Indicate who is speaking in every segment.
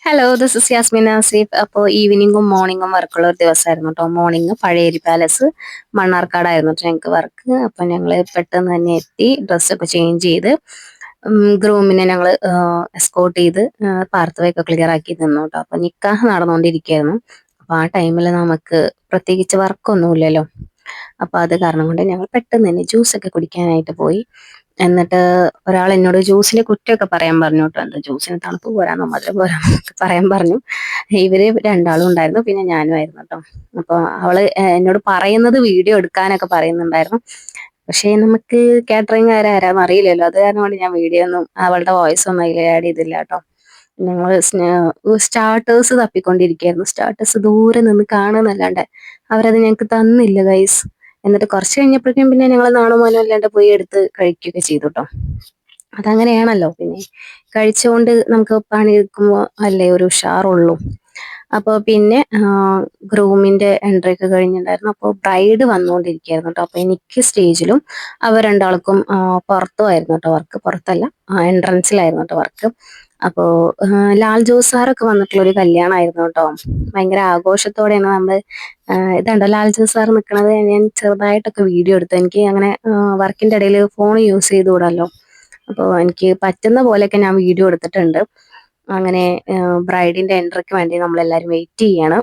Speaker 1: Hello, this is Yasmin Asif. അപ്പോൾ ഈവനിങ്ങും മോർണിംഗും വർക്കുള്ള ഒരു ദിവസമായിരുന്നു കേട്ടോ. മോർണിംഗ് പഴയേരി പാലസ് മണ്ണാർക്കാടായിരുന്നു കേട്ടോ ഞങ്ങൾക്ക് വർക്ക്. അപ്പം ഞങ്ങൾ പെട്ടെന്ന് തന്നെ എത്തി, ഡ്രസ്സൊക്കെ ചേഞ്ച് ചെയ്ത് ഗ്രൂമിനെ ഞങ്ങൾ എസ്കോർട്ട് ചെയ്ത് പാർത്തവയൊക്കെ ക്ലിയർ ആക്കി നിന്നു കേട്ടോ. അപ്പം നിക്കാഹ് നടന്നുകൊണ്ടിരിക്കുകയായിരുന്നു. അപ്പം ആ ടൈമിൽ നമുക്ക് പ്രത്യേകിച്ച് വർക്കൊന്നുമില്ലല്ലോ. അപ്പോൾ അത് കാരണം കൊണ്ട് ഞങ്ങൾ പെട്ടെന്ന് തന്നെ ജ്യൂസൊക്കെ കുടിക്കാനായിട്ട് പോയി. എന്നിട്ട് ഒരാൾ എന്നോട് ജ്യൂസിന് കുറ്റമൊക്കെ പറയാൻ പറഞ്ഞു കേട്ടോ. എന്താ ജ്യൂസിന് തണുപ്പ് പോരാന്നോ മധുരം പോരാന്നൊക്കെ പറയാൻ പറഞ്ഞു. ഇവര് രണ്ടാളും ഉണ്ടായിരുന്നു, പിന്നെ ഞാനും ആയിരുന്നു കേട്ടോ. അപ്പൊ അവള് എന്നോട് പറയുന്നത് വീഡിയോ എടുക്കാനൊക്കെ പറയുന്നുണ്ടായിരുന്നു. പക്ഷേ നമുക്ക് കാറ്ററിംഗ് ആരാന്ന് അറിയില്ലല്ലോ. അത് കാരണം കൊണ്ട് ഞാൻ വീഡിയോ ഒന്നും അവളുടെ വോയിസ് ഒന്നും അതിൽ ആഡ് ചെയ്തില്ല കേട്ടോ. ഞങ്ങൾ സ്റ്റാർട്ടേഴ്സ് തപ്പിക്കൊണ്ടിരിക്കുകയായിരുന്നു. സ്റ്റാർട്ടേഴ്സ് ദൂരെ നിന്ന് കാണുന്നല്ലാണ്ട് അവരത് ഞങ്ങൾക്ക് തന്നില്ല ഗൈസ്. എന്നിട്ട് കുറച്ച് കഴിഞ്ഞപ്പോഴേക്കും പിന്നെ ഞങ്ങൾ നാണോ മാനോ അല്ലാണ്ട് പോയി എടുത്ത് കഴിക്കുകയൊക്കെ ചെയ്തു കേട്ടോ. അതങ്ങനെയാണല്ലോ, പിന്നെ കഴിച്ചുകൊണ്ട് നമുക്ക് പണിയെടുക്കുമ്പോൾ അല്ലേ ഒരു ഉഷാറുള്ളൂ. അപ്പോൾ പിന്നെ ഗ്രൂമിന്റെ എൻട്രി ഒക്കെ കഴിഞ്ഞിട്ടുണ്ടായിരുന്നു. അപ്പോൾ ബ്രൈഡ് വന്നുകൊണ്ടിരിക്കുകയായിരുന്നു കേട്ടോ. അപ്പോൾ എനിക്ക് സ്റ്റേജിലും അവർ രണ്ടാൾക്കും പുറത്തുമായിരുന്നു കേട്ടോ വർക്ക്. പുറത്തല്ല, എൻട്രൻസിലായിരുന്നു കേട്ടോ വർക്ക്. അപ്പോൾ ലാൽ ജോസ് സാറൊക്കെ വന്നിട്ടുള്ള ഒരു കല്യാണമായിരുന്നു കേട്ടോ. ഭയങ്കര ആഘോഷത്തോടെയാണ് നമ്മൾ ഇതുണ്ടോ ലാൽ ജോസ് സാർ നിൽക്കുന്നത്. ഞാൻ ചെറുതായിട്ടൊക്കെ വീഡിയോ എടുത്തു. എനിക്ക് അങ്ങനെ വർക്കിന്റെ ഇടയിൽ ഫോൺ യൂസ് ചെയ്തുകൂടല്ലോ. അപ്പോൾ എനിക്ക് പറ്റുന്ന പോലെയൊക്കെ ഞാൻ വീഡിയോ എടുത്തിട്ടുണ്ട്. അങ്ങനെ ബ്രൈഡിന്റെ എൻട്രിക്ക് വേണ്ടി നമ്മളെല്ലാവരും വെയിറ്റ് ചെയ്യാണ്.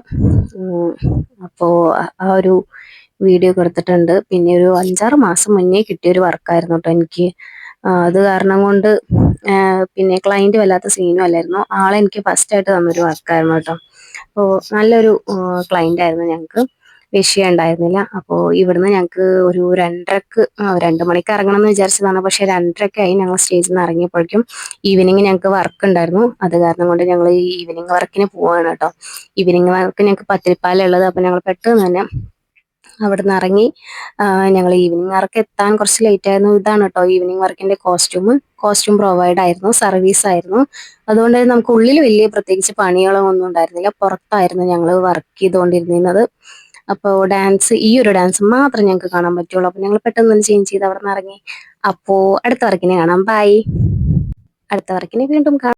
Speaker 1: അപ്പോൾ ആ ഒരു വീഡിയോ ഒക്കെ എടുത്തിട്ടുണ്ട്. പിന്നെ ഒരു 5-6 മാസം മുന്നേ കിട്ടിയൊരു വർക്കായിരുന്നു കേട്ടോ എനിക്ക്. അത് കാരണം കൊണ്ട് പിന്നെ ക്ലയന്റ് വല്ലാത്ത സീനും അല്ലായിരുന്നു. ആളെ എനിക്ക് ഫസ്റ്റ് ആയിട്ട് തന്നൊരു വർക്കായിരുന്നു കേട്ടോ. അപ്പോൾ നല്ലൊരു ക്ലയന്റ് ആയിരുന്നു. ഞങ്ങൾക്ക് വിഷയം ഉണ്ടായിരുന്നില്ല. അപ്പോൾ ഇവിടുന്ന് ഞങ്ങൾക്ക് ഒരു 2:30ക്ക് 2 മണിക്ക് ഇറങ്ങണം എന്ന് വിചാരിച്ചതാണ്. പക്ഷെ 2:30 ഞങ്ങൾ സ്റ്റേജിൽ നിന്ന് ഇറങ്ങിയപ്പോഴേക്കും ഈവനിങ് ഞങ്ങൾക്ക് വർക്ക് ഉണ്ടായിരുന്നു. അത് കാരണം കൊണ്ട് ഞങ്ങൾ ഈ ഈവനിങ് വർക്കിന് പോവാണ് കേട്ടോ. ഈവനിങ് വർക്ക് ഞങ്ങൾക്ക് പത്തിരിപ്പാലുള്ളത്. അപ്പോൾ ഞങ്ങൾ പെട്ടെന്ന് തന്നെ അവിടെ നിന്ന് ഇറങ്ങി. ഞങ്ങൾ ഈവനിങ് വർക്ക് എത്താൻ കുറച്ച് ലേറ്റ് ആയിരുന്നു. ഇതാണ് കേട്ടോ ഈവനിങ് വർക്കിന്റെ കോസ്റ്റ്യൂം പ്രൊവൈഡ് ആയിരുന്നു, സർവീസ് ആയിരുന്നു. അതുകൊണ്ട് നമുക്ക് ഉള്ളിൽ വലിയ പ്രത്യേകിച്ച് പണികളൊന്നും ഉണ്ടായിരുന്നില്ല. പുറത്തായിരുന്നു ഞങ്ങൾ വർക്ക് ചെയ്തുകൊണ്ടിരുന്നത്. അപ്പോൾ ഈ ഒരു ഡാൻസ് മാത്രം ഞങ്ങൾക്ക് കാണാൻ പറ്റുള്ളൂ. അപ്പോൾ ഞങ്ങൾ പെട്ടെന്ന് തന്നെ ചേഞ്ച് ചെയ്ത് അവിടെ നിന്ന് ഇറങ്ങി. അപ്പോൾ അടുത്ത വർക്കിനെ കാണാം. ബൈ. അടുത്ത വർക്കിനെ വീണ്ടും കാണാം.